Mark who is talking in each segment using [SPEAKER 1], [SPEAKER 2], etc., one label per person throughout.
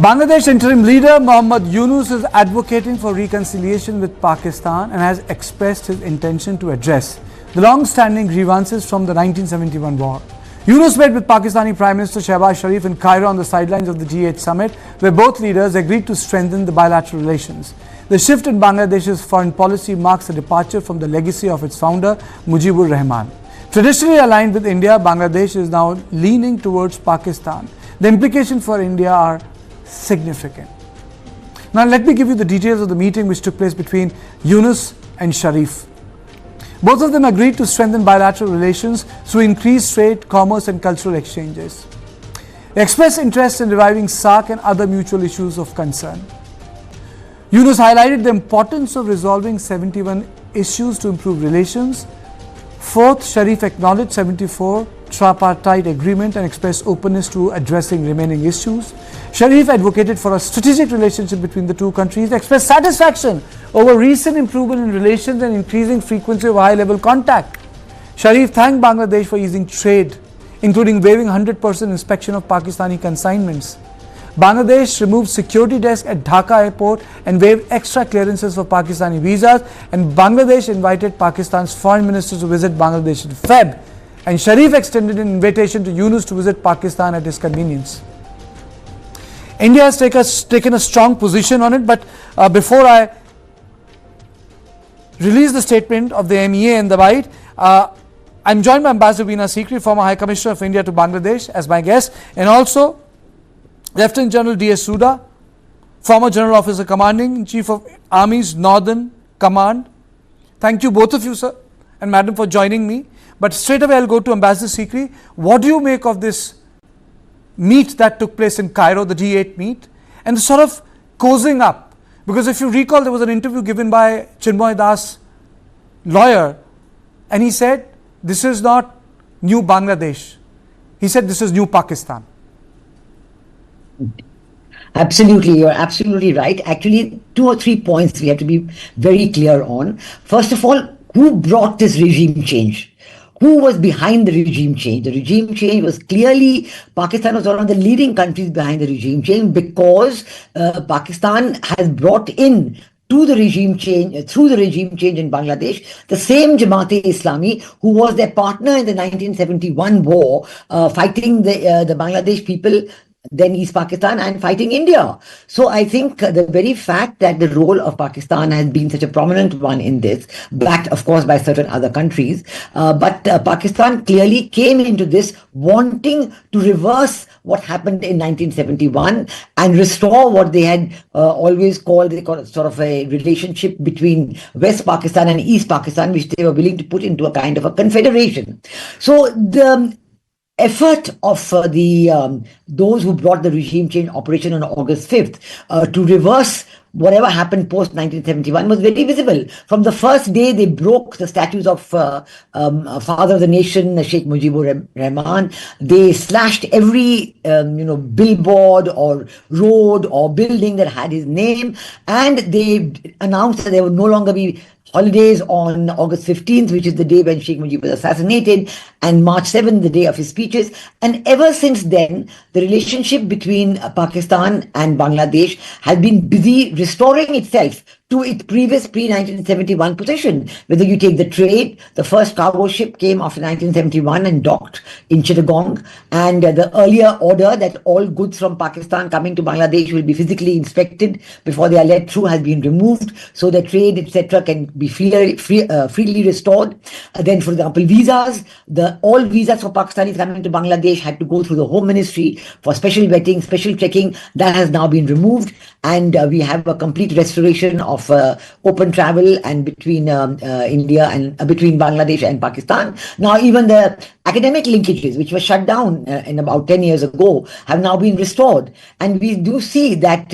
[SPEAKER 1] Bangladesh interim leader Mohammad Yunus is advocating for reconciliation with Pakistan and has expressed his intention to address the long-standing grievances from the 1971 war. Yunus met with Pakistani Prime Minister Shehbaz Sharif in Cairo on the sidelines of the G8 summit, where both leaders agreed to strengthen the bilateral relations. The shift in Bangladesh's foreign policy marks a departure from the legacy of its founder, Mujibur Rahman. Traditionally aligned with India, Bangladesh is now leaning towards Pakistan. The implications for India are significant. Now let me give you the details of the meeting which took place between Yunus and Sharif. Both of them agreed to strengthen bilateral relations through increased trade, commerce and cultural exchanges. They expressed interest in reviving SAARC and other mutual issues of concern. Yunus highlighted the importance of resolving 71 issues to improve relations. Fourth, Sharif acknowledged 74 tripartite agreement and expressed openness to addressing remaining issues. Sharif advocated for a strategic relationship between the two countries, expressed satisfaction over recent improvement in relations and increasing frequency of high-level contact. Sharif thanked Bangladesh for easing trade, including waiving 100% inspection of Pakistani consignments. Bangladesh removed security desk at Dhaka airport and waived extra clearances for Pakistani visas, and Bangladesh invited Pakistan's foreign minister to visit Bangladesh in Feb, and Sharif extended an invitation to Yunus to visit Pakistan at his convenience. India has taken a strong position on it, but before I release the statement of the MEA and the Bite, I'm joined by Ambassador Veena Sikri, former High Commissioner of India to Bangladesh, as my guest, and also Lieutenant General D.S. Suda, former General Officer Commanding in Chief of Army's Northern Command. Thank you both of you, sir and madam, for joining me. But straight away I'll go to Ambassador Sikri. What do you make of this meet that took place in Cairo, the G8 meet, and the sort of cozying up? Because if you recall, there was an interview given by Chinmoy Das, lawyer, and he said, this is not new Bangladesh. He said, this is new Pakistan.
[SPEAKER 2] Absolutely, you're absolutely right. Actually, 2 or 3 points we have to be very clear on. First of all, who brought this regime change? Who was behind the regime change? The regime change was clearly, Pakistan was one of the leading countries behind the regime change, because Pakistan has brought in to the regime change, through the regime change in Bangladesh, the same Jamaat-e-Islami who was their partner in the 1971 war, fighting the Bangladesh people, then East Pakistan, and fighting India. So I think the very fact that the role of Pakistan has been such a prominent one in this, backed of course by certain other countries, but Pakistan clearly came into this wanting to reverse what happened in 1971 and restore what they had always called sort of a relationship between West Pakistan and East Pakistan, which they were willing to put into a kind of a confederation. So the effort of those who brought the regime change operation on August 5th to reverse whatever happened post 1971 was very visible. From the first day, they broke the statues of Father of the Nation, Sheikh Mujibur Rahman. They slashed every billboard or road or building that had his name, and they announced that there would no longer be holidays on August 15th, which is the day when Sheikh Mujib was assassinated, and March 7th, the day of his speeches. And ever since then, the relationship between Pakistan and Bangladesh has been busy restoring itself to its previous pre-1971 position. Whether you take the trade, the first cargo ship came after 1971 and docked in Chittagong, and the earlier order that all goods from Pakistan coming to Bangladesh will be physically inspected before they are let through has been removed, so the trade, etc., can be freely restored. Then, for example, visas, all visas for Pakistanis coming to Bangladesh had to go through the Home Ministry for special vetting, special checking. That has now been removed, and we have a complete restoration of open travel and between India and between Bangladesh and Pakistan. Now even the academic linkages, which were shut down in about 10 years ago, have now been restored. And we do see that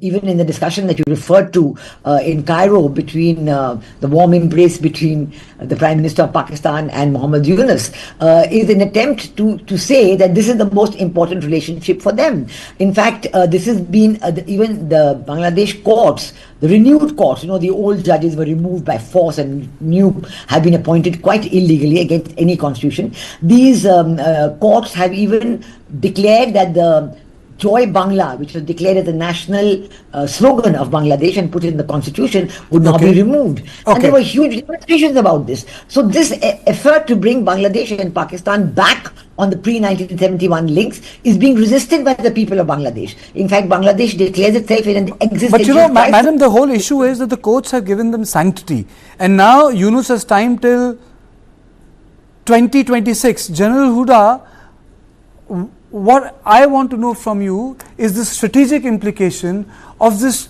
[SPEAKER 2] even in the discussion that you referred to in Cairo between the warm embrace between the Prime Minister of Pakistan and Mohammad Yunus is an attempt to say that this is the most important relationship for them. In fact, this has been even the Bangladesh courts, the renewed courts, the old judges were removed by force and new have been appointed quite illegally against any constitution. These courts have even declared that the Joy Bangla, which was declared as the national slogan of Bangladesh and put in the constitution, would now be removed. And there were huge demonstrations about this. So this effort to bring Bangladesh and Pakistan back on the pre-1971 links is being resisted by the people of Bangladesh. In fact, Bangladesh declares itself in an existential
[SPEAKER 1] But you know,
[SPEAKER 2] crisis.
[SPEAKER 1] madam, the whole issue is that the courts have given them sanctity. And now Yunus has time till 2026. General Huda, what I want to know from you is the strategic implication of this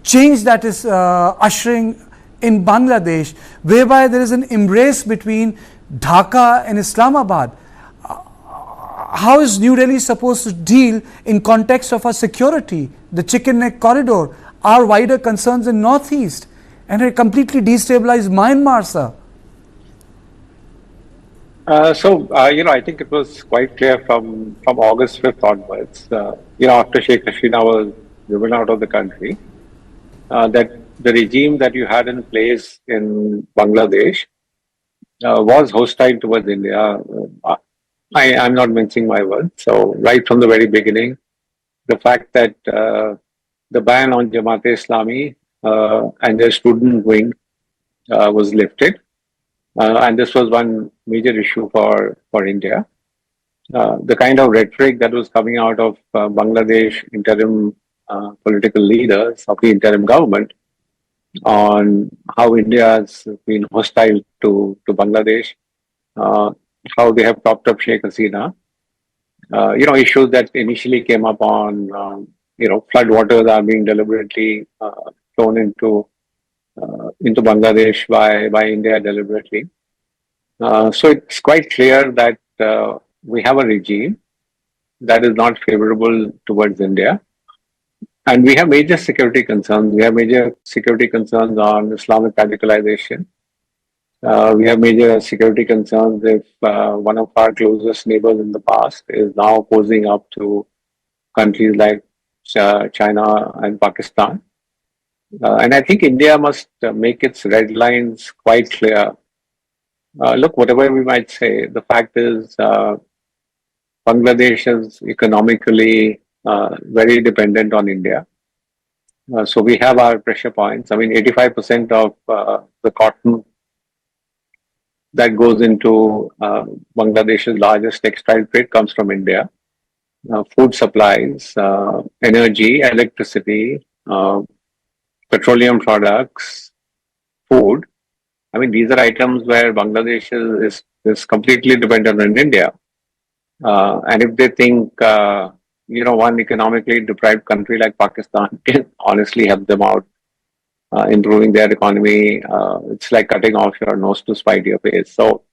[SPEAKER 1] change that is ushering in Bangladesh, whereby there is an embrace between Dhaka and Islamabad. How is New Delhi supposed to deal in context of our security, the chicken neck corridor, our wider concerns in Northeast, and it completely destabilized Myanmar, sir?
[SPEAKER 3] I think it was quite clear from August 5th onwards, after Sheikh Hasina was driven out of the country, that the regime that you had in place in Bangladesh was hostile towards India. I'm not mincing my words. So right from the very beginning, the fact that the ban on Jamaat-e-Islami and their student wing was lifted. And this was one major issue for India. The kind of rhetoric that was coming out of Bangladesh interim political leaders of the interim government on how India has been hostile to Bangladesh, how they have propped up Sheikh Hasina, issues that initially came up on, floodwaters are being deliberately thrown into Bangladesh by India deliberately. So it's quite clear that we have a regime that is not favorable towards India. And we have major security concerns. We have major security concerns on Islamic radicalization. We have major security concerns if one of our closest neighbors in the past is now posing up to countries like China and Pakistan. And I think India must make its red lines quite clear. Look, whatever we might say, the fact is Bangladesh is economically very dependent on India. So we have our pressure points. I mean, 85% of the cotton that goes into Bangladesh's largest textile trade comes from India. Food supplies, energy, electricity, petroleum products, food. I mean, these are items where Bangladesh is completely dependent on India. And if they think, one economically deprived country like Pakistan can honestly help them out, improving their economy, it's like cutting off your nose to spite your face. So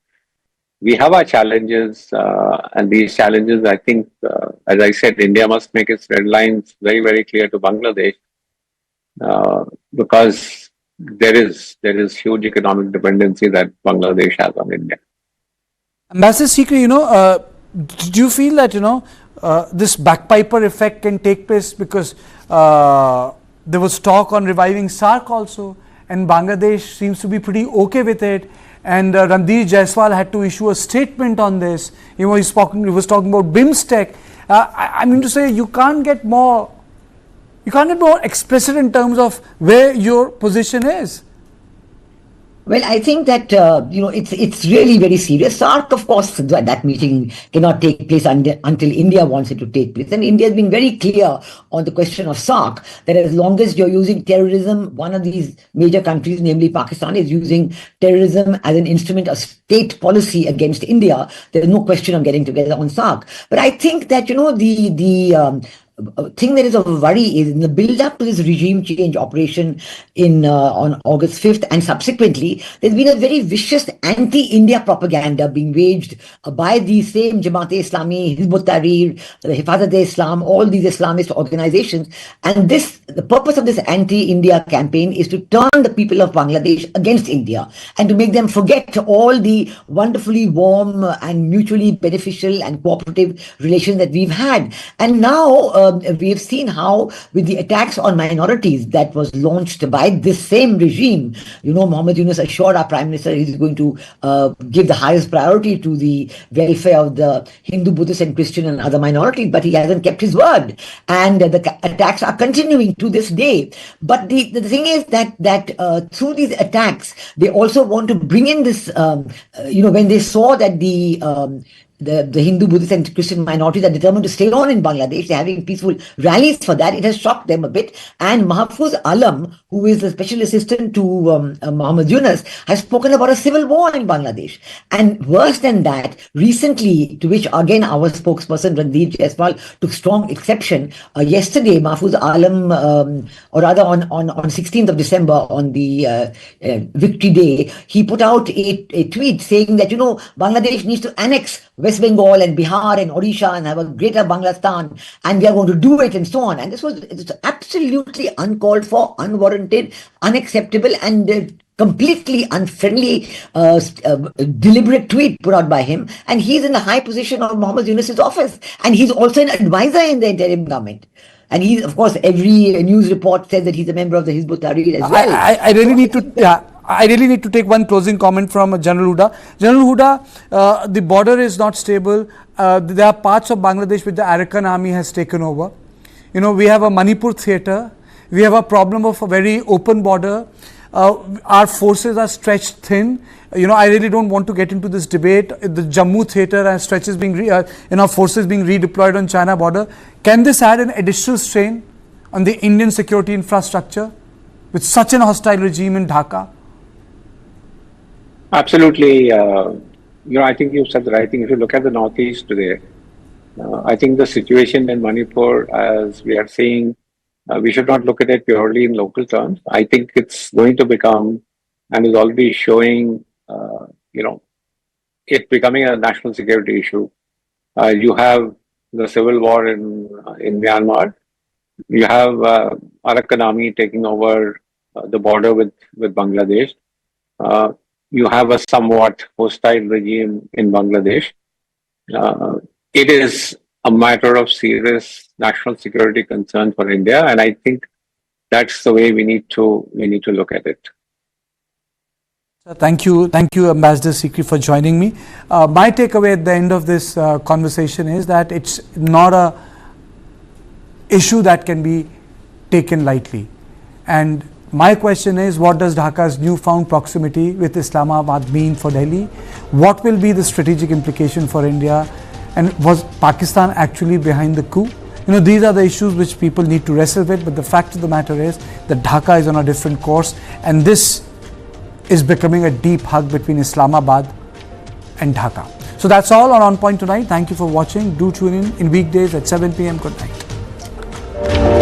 [SPEAKER 3] we have our challenges, and these challenges, I think, as I said, India must make its red lines very, very clear to Bangladesh, because there is huge economic dependency that Bangladesh has on India.
[SPEAKER 1] Ambassador Sikri, do you feel that this backpiper effect can take place, because there was talk on reviving SARC also, and Bangladesh seems to be pretty okay with it, and Ranveer Jaiswal had to issue a statement on this. He was talking about BIMSTEC. I mean to say, you can't get more explicit in terms of where your position is.
[SPEAKER 2] Well, I think that, it's really very serious. SARC, of course, that meeting cannot take place until India wants it to take place. And India has been very clear on the question of SARC, that as long as you're using terrorism, one of these major countries, namely Pakistan, is using terrorism as an instrument of state policy against India, there's no question of getting together on SARC. But I think that, the thing that is of worry is in the build-up to this regime change operation on August 5th and subsequently, there's been a very vicious anti-India propaganda being waged by these same Jamaat-e-Islami, Hizb ut-Tahrir, Hifazat-e-Islam, all these Islamist organizations. And the purpose of this anti-India campaign is to turn the people of Bangladesh against India and to make them forget all the wonderfully warm and mutually beneficial and cooperative relations that we've had. And now we have seen how with the attacks on minorities that was launched by this same regime, Mohammed Yunus assured our Prime Minister he's going to give the highest priority to the welfare of the Hindu, Buddhist and Christian and other minorities, but he hasn't kept his word. And the attacks are continuing to this day. But the thing is that through these attacks, they also want to bring in this, when they saw that the Hindu, Buddhist and Christian minorities are determined to stay on in Bangladesh. They're having peaceful rallies for that. It has shocked them a bit. And Mahfouz Alam, who is the special assistant to Mohammed Yunus, has spoken about a civil war in Bangladesh. And worse than that, recently, to which again our spokesperson Randeep Jaiswal took strong exception, yesterday Mahfouz Alam, or rather on 16th of December, on the Victory Day, he put out a tweet saying that, Bangladesh needs to annex West Bengal and Bihar and Odisha and have a greater Bangladesh, and we are going to do it and so on. And this was absolutely uncalled for, unwarranted, unacceptable and completely unfriendly, deliberate tweet put out by him. And he's in the high position of Mohammed Yunus's office, and he's also an advisor in the interim government. And he's, of course, every news report says that he's a member of the Hizb ut-Tahrir as well.
[SPEAKER 1] I really need to... I really need to take one closing comment from General Huda. General Huda, the border is not stable. There are parts of Bangladesh which the Arakan army has taken over. We have a Manipur theatre. We have a problem of a very open border. Our forces are stretched thin. I really don't want to get into this debate. The Jammu theatre and stretches being, forces being redeployed on China border. Can this add an additional strain on the Indian security infrastructure with such an hostile regime in Dhaka?
[SPEAKER 3] Absolutely. I think you said the right thing. If you look at the Northeast today, I think the situation in Manipur, as we are seeing, we should not look at it purely in local terms. I think it's going to become, and is already showing, it becoming a national security issue. You have the civil war in Myanmar. You have Arakan army taking over the border with Bangladesh. You have a somewhat hostile regime in Bangladesh. It is a matter of serious national security concern for India, and I think that's the way we need to look at it.
[SPEAKER 1] Thank you, Ambassador Sikri, for joining me. My takeaway at the end of this conversation is that it's not a issue that can be taken lightly. And my question is, what does Dhaka's newfound proximity with Islamabad mean for Delhi? What will be the strategic implication for India? And was Pakistan actually behind the coup? These are the issues which people need to wrestle with, but the fact of the matter is that Dhaka is on a different course, and this is becoming a deep hug between Islamabad and Dhaka. So that's all on Point tonight. Thank you for watching. Do tune in weekdays at 7 p.m. Good night.